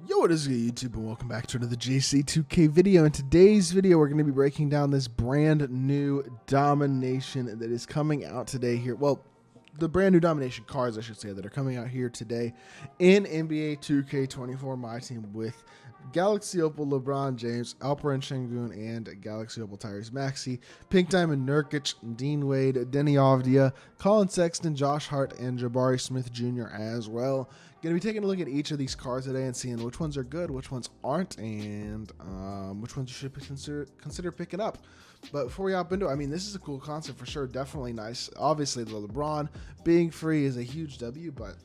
Yo, what is good, YouTube, and welcome back to another JC2K video. In today's video, we're going to be breaking down this brand new Domination that is coming out today here. Well, the brand new Domination cards, I should say, that are coming out here today in NBA 2K24 MyTEAM with Galaxy Opal LeBron James, Alperen Şengün, and Galaxy Opal Tyrese Maxey, Pink Diamond Nurkic, Dean Wade, Denny Avdia, Colin Sexton, Josh Hart, and Jabari Smith Jr. as well. Going to be taking a look at each of these cards today and seeing which ones are good, which ones aren't, and which ones you should consider picking up. But before we hop into it, I mean, this is a cool concept for sure. Definitely nice. Obviously, the LeBron being free is a huge W, but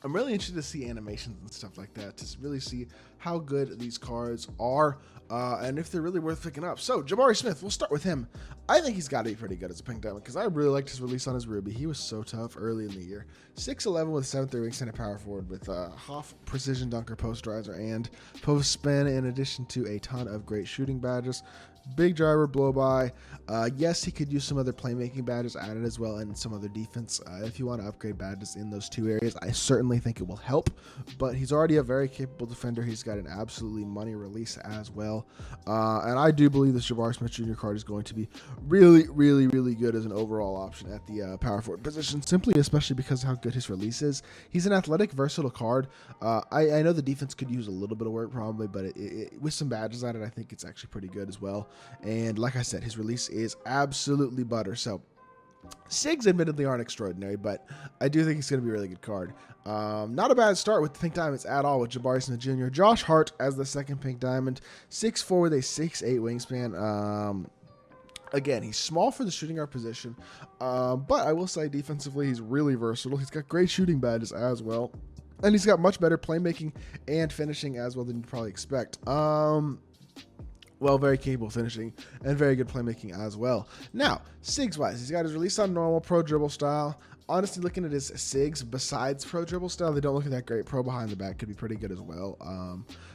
I'm really interested to see animations and stuff like that, to really see how good these cards are and if they're really worth picking up. So, Jabari Smith, we'll start with him. I think he's got to be pretty good as a Pink Diamond because I really liked his release on his Ruby. He was so tough early in the year. 6'11 with 7'3 wingspan and power forward with half precision dunker, post riser, and post spin, in addition to a ton of great shooting badges. Big driver, blow by. Yes, he could use some other playmaking badges added as well, and some other defense. If you want to upgrade badges in those two areas, I certainly think it will help. But he's already a very capable defender. He's got an absolutely money release as well. And I do believe this Jabari Smith Jr. card is going to be really, really, really good as an overall option at the power forward position, especially because of how good his release is. He's an athletic, versatile card. I know the defense could use a little bit of work probably, but with some badges added, I think it's actually pretty good as well. And like I said, his release is absolutely butter. So SIGs admittedly aren't extraordinary, but I do think it's going to be a really good card. Not a bad start with the Pink Diamonds at all with Jabari Smith Jr. Josh Hart as the second Pink Diamond, 6'4 with a 6'8 wingspan. Again, he's small for the shooting guard position, but I will say defensively he's really versatile. He's got great shooting badges as well, and he's got much better playmaking and finishing as well than you'd probably expect. Well, very capable finishing and very good playmaking as well. Now, SIGs-wise, he's got his release on normal, pro dribble style. Honestly, looking at his SIGs, besides pro dribble style, they don't look that great. Pro behind the back could be pretty good as well.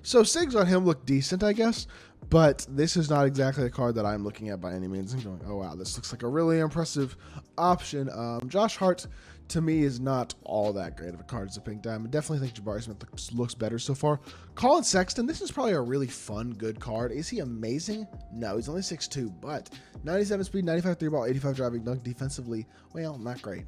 So SIGs on him look decent, I guess. But this is not exactly a card that I'm looking at by any means and going, oh, wow, this looks like a really impressive option. Josh Hart, to me, is not all that great of a card as a Pink Diamond. Definitely think Jabari Smith looks better so far. Colin Sexton, this is probably a really fun, good card. Is he amazing? No, he's only 6'2", but 97 speed, 95 3-ball, 85 driving dunk, defensively, well, not great.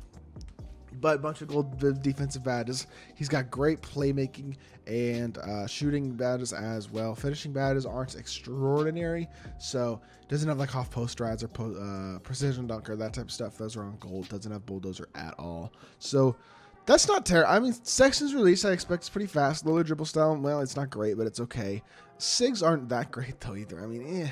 But a bunch of gold defensive badges. He's got great playmaking and shooting badges as well. Finishing badges aren't extraordinary, so doesn't have like half post rides or precision dunker, that type of stuff. Those are on gold. Doesn't have bulldozer at all. So that's not terrible. I mean, Sexton's release I expect is pretty fast. Lower dribble style, well, it's not great, but it's okay. SIGs aren't that great though either. I mean,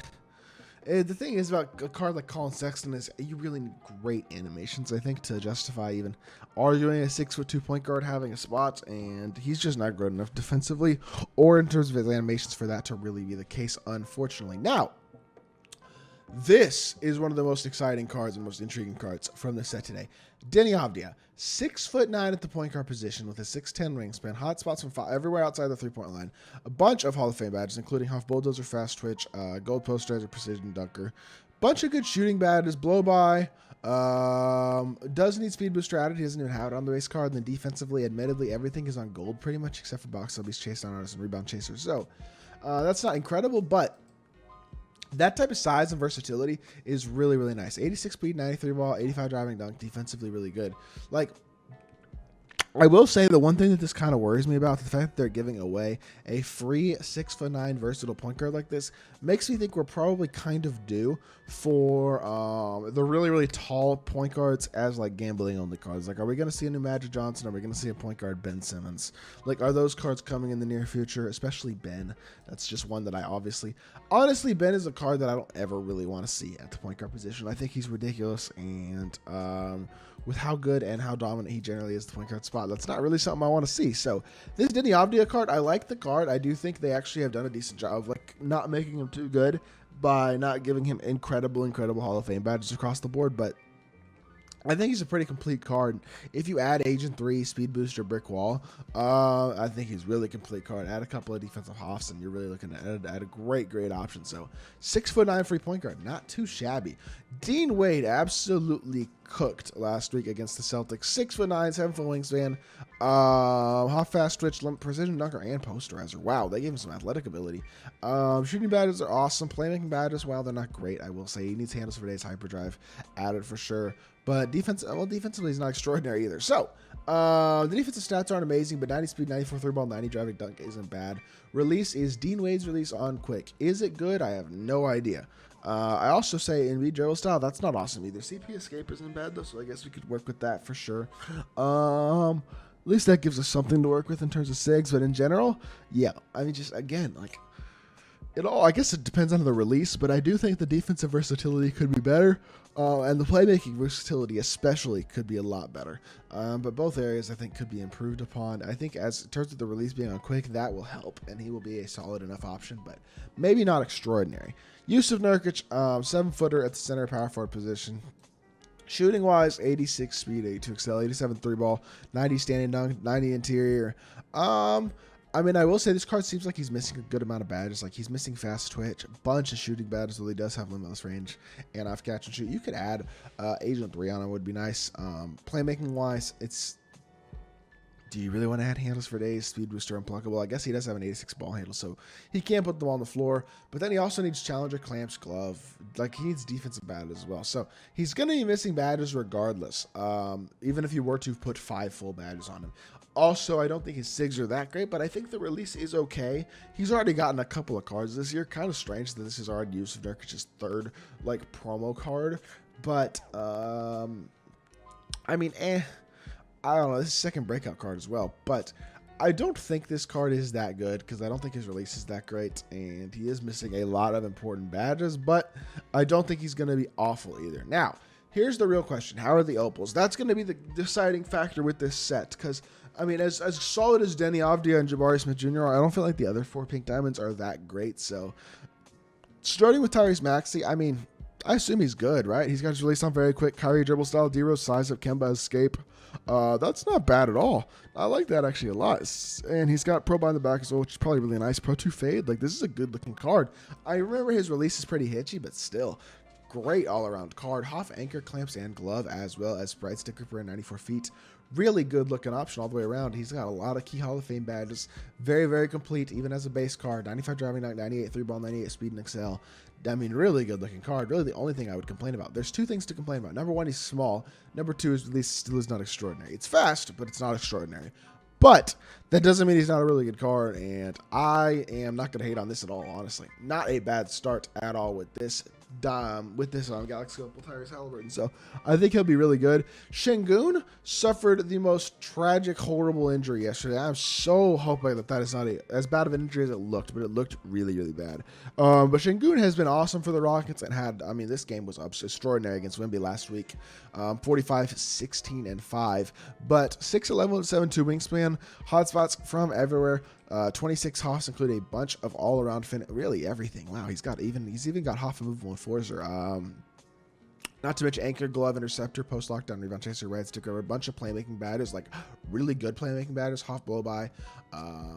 the thing is about a card like Colin Sexton is you really need great animations, I think, to justify even arguing a 6'2" point guard having a spot, and he's just not good enough defensively or in terms of his animations for that to really be the case, unfortunately. Now, this is one of the most exciting cards and most intriguing cards from the set today. Denny Avdia, 6'9" at the point guard position with a 6'10" wingspan, hot spots from everywhere outside the three-point line, a bunch of Hall of Fame badges, including half bulldozer, fast twitch, gold post riser, precision dunker, bunch of good shooting badges, blow by, does need speed boost strategy, doesn't even have it on the base card, and then defensively, admittedly, everything is on gold pretty much except for box subbies, chase down artists, and rebound chasers. So that's not incredible, but that type of size and versatility is really, really nice. 86 speed, 93 ball, 85 driving dunk, defensively really good. Like, I will say the one thing that this kind of worries me about, the fact that they're giving away a free 6'9" versatile point guard like this, makes me think we're probably kind of due for the really, really tall point guards as like gambling only cards. Like, are we going to see a new Magic Johnson? Are we going to see a point guard Ben Simmons? Like, are those cards coming in the near future? Especially Ben. That's just one that I honestly, Ben is a card that I don't ever really want to see at the point guard position. I think he's ridiculous, and with how good and how dominant he generally is at the point guard spot, that's not really something I want to see. So this Denny Avdia card, I like the card. I do think they actually have done a decent job of like not making him too good by not giving him incredible Hall of Fame badges across the board, but I think he's a pretty complete card. If you add Agent 3, Speed Booster, Brick Wall, I think he's really complete card. Add a couple of defensive hoffs, and you're really looking at a great option. So 6'9" free point guard, not too shabby. Dean Wade absolutely cooked last week against the Celtics. 6'9", 7 foot wingspan. How fast twitch, precision dunker, and posterizer. Wow, they gave him some athletic ability. Shooting badges are awesome. Playmaking badges, while they're not great, I will say. He needs handles for days, hyperdrive added for sure. But defensively, he's not extraordinary either. So, the defensive stats aren't amazing, but 90 speed, 94 three ball, 90 driving dunk isn't bad. Release is Dean Wade's release on quick. Is it good? I have no idea. I also say in dribble style, that's not awesome either. CP escape isn't bad though, so I guess we could work with that for sure. At least that gives us something to work with in terms of SIGs, but in general, yeah. I mean, just again, like I guess it depends on the release, but I do think the defensive versatility could be better, and the playmaking versatility especially could be a lot better. But both areas I think could be improved upon. I think as in terms of the release being on quick, that will help, and he will be a solid enough option, but maybe not extraordinary. Yousef Nurkic, 7-footer at the center power forward position. Shooting wise, 86 speed, 82 excel, 87 three ball, 90 standing dunk, 90 interior. I mean, I will say this card seems like he's missing a good amount of badges. Like he's missing fast twitch, a bunch of shooting badges, though he does have limitless range and off catch and shoot. You could add Agent 3 on him, would be nice. Playmaking wise, it's. Do you really want to add handles for days, speed booster, unpluckable? I guess he does have an 86 ball handle, so he can't put them on the floor. But then he also needs challenger, clamps, glove. Like he needs defensive badges as well. So he's going to be missing badges regardless, even if you were to put 5 full badges on him. Also, I don't think his SIGs are that great, but I think the release is okay. He's already gotten a couple of cards this year. Kind of strange that this is already Yousef Nurkic's third like promo card, but I mean, I don't know. This is second breakout card as well, but I don't think this card is that good because I don't think his release is that great, and he is missing a lot of important badges, but I don't think he's going to be awful either. Now, here's the real question. How are the opals? That's going to be the deciding factor with this set because, I mean, as solid as Denny Avdia and Jabari Smith Jr. are, I don't feel like the other 4 pink diamonds are that great. So, starting with Tyrese Maxey, I mean, I assume he's good, right? He's got his release on very quick. Kyrie dribble style, D-Rose size up, Kemba escape. That's not bad at all. I like that actually a lot. And he's got Pro Buy in the back as well, which is probably really nice. Pro 2 Fade, like this is a good looking card. I remember his release is pretty hitchy, but still great all around card. Hoff anchor, clamps, and glove as well as Sprite sticker for 94 feet. Really good looking option all the way around. He's got a lot of key Hall of Fame badges. Very, very complete, even as a base card. 95 driving dunk, 98 three ball, 98 speed and excel. I mean, really good looking card. Really the only thing I would complain about. There's 2 things to complain about. Number 1, he's small. Number 2 is at least still is not extraordinary. It's fast, but it's not extraordinary. But that doesn't mean he's not a really good card, and I am not going to hate on this at all, honestly. Not a bad start at all with this Galaxy Opal Tyrese Halliburton. So I think he'll be really good. Şengün suffered the most tragic, horrible injury yesterday. I'm so hoping that is not as bad of an injury as it looked, but it looked really, really bad. But Şengün has been awesome for the Rockets and had, I mean, this game was extraordinary against Wemby last week. 45, 16, and 5. But 6'11", 7'2" wingspan, hotspots from everywhere. 26 Hoffs include a bunch of all-around really everything. Wow, he's even got Hoff movable enforcer. Not to mention anchor, glove, interceptor, post lockdown, rebound chaser, red sticker, a bunch of playmaking badges, like really good playmaking badges, Hoff blow by,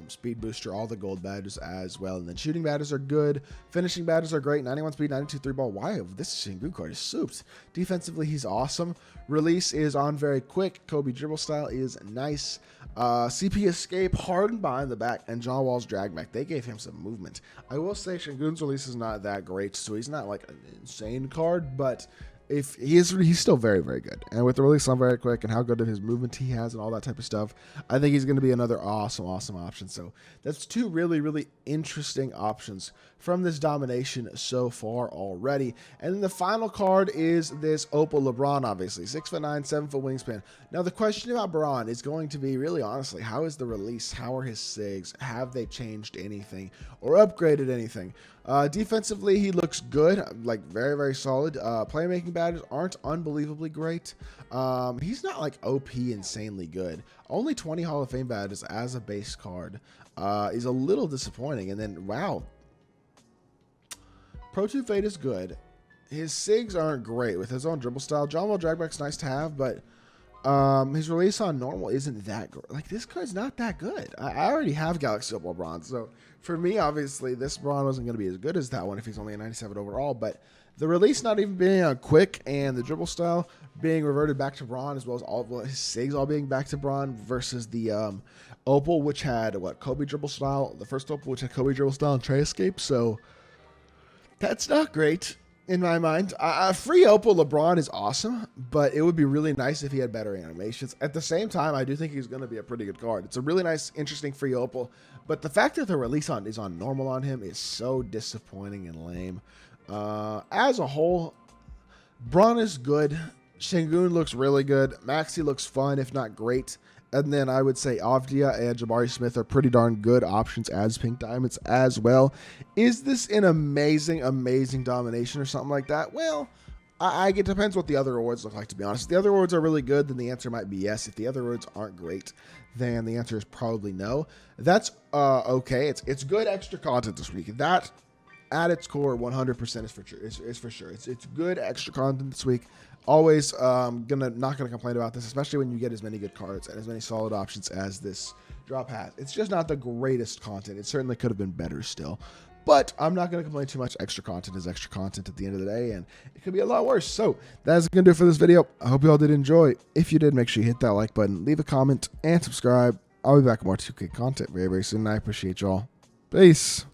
speed booster, all the gold badges as well. And then shooting badges are good. Finishing badges are great. 91 speed, 92 three ball. Why? This Şengün card is souped. Defensively, he's awesome. Release is on very quick. Kobe dribble style is nice. CP escape, hardened behind the back, and John Wall's drag back. They gave him some movement. I will say Şengün's release is not that great, so he's not like an insane card, but if he's still very, very good. And with the release on very quick and how good of his movement he has and all that type of stuff, I think he's going to be another awesome option. So that's 2 really, really interesting options from this domination so far already. And then the final card is this Opal LeBron, obviously. 6'9", 7-foot wingspan. Now the question about LeBron is going to be, really honestly, how is the release? How are his SIGs? Have they changed anything or upgraded anything? Defensively, he looks good, like very, very solid. Playmaking badges aren't unbelievably great. He's not like OP insanely good. Only 20 Hall of Fame badges as a base card is a little disappointing. And then, wow, Pro 2 Fade is good. His SIGs aren't great with his own dribble style. John Wall dragback's nice to have, but his release on normal isn't that great. Like, this card's not that good. I already have Galaxy Opal Bronze, so for me, obviously, this Bronze wasn't going to be as good as that one if he's only a 97 overall, but The release not even being quick, and the dribble style being reverted back to Braun, as well as all his SIGs all being back to Braun, versus the Opal, which had Kobe dribble style. The first Opal, which had Kobe dribble style and tray escape. So that's not great in my mind. Free Opal LeBron is awesome, but it would be really nice if he had better animations. At the same time, I do think he's going to be a pretty good card. It's a really nice, interesting free Opal, but the fact that the release is on normal on him is so disappointing and lame. As a whole, Braun is good. Sengun looks really good. Maxey looks fun, if not great. And then I would say Avdia and Jabari Smith are pretty darn good options as pink diamonds as well. Is this an amazing, amazing domination or something like that? Well, it depends what the other awards look like, to be honest. If the other awards are really good, then the answer might be yes. If the other awards aren't great, then the answer is probably no. That's okay. It's good extra content this week. That, at its core, 100% is for sure. It's good extra content this week. Always not gonna complain about this, especially when you get as many good cards and as many solid options as this drop has. It's just not the greatest content. It certainly could have been better still, but I'm not gonna complain too much. Extra content is extra content at the end of the day, and it could be a lot worse. So that's gonna do it for this video. I hope you all did enjoy. If you did, make sure you hit that like button, leave a comment, and subscribe. I'll be back with more 2K content very, very soon. I appreciate y'all. Peace.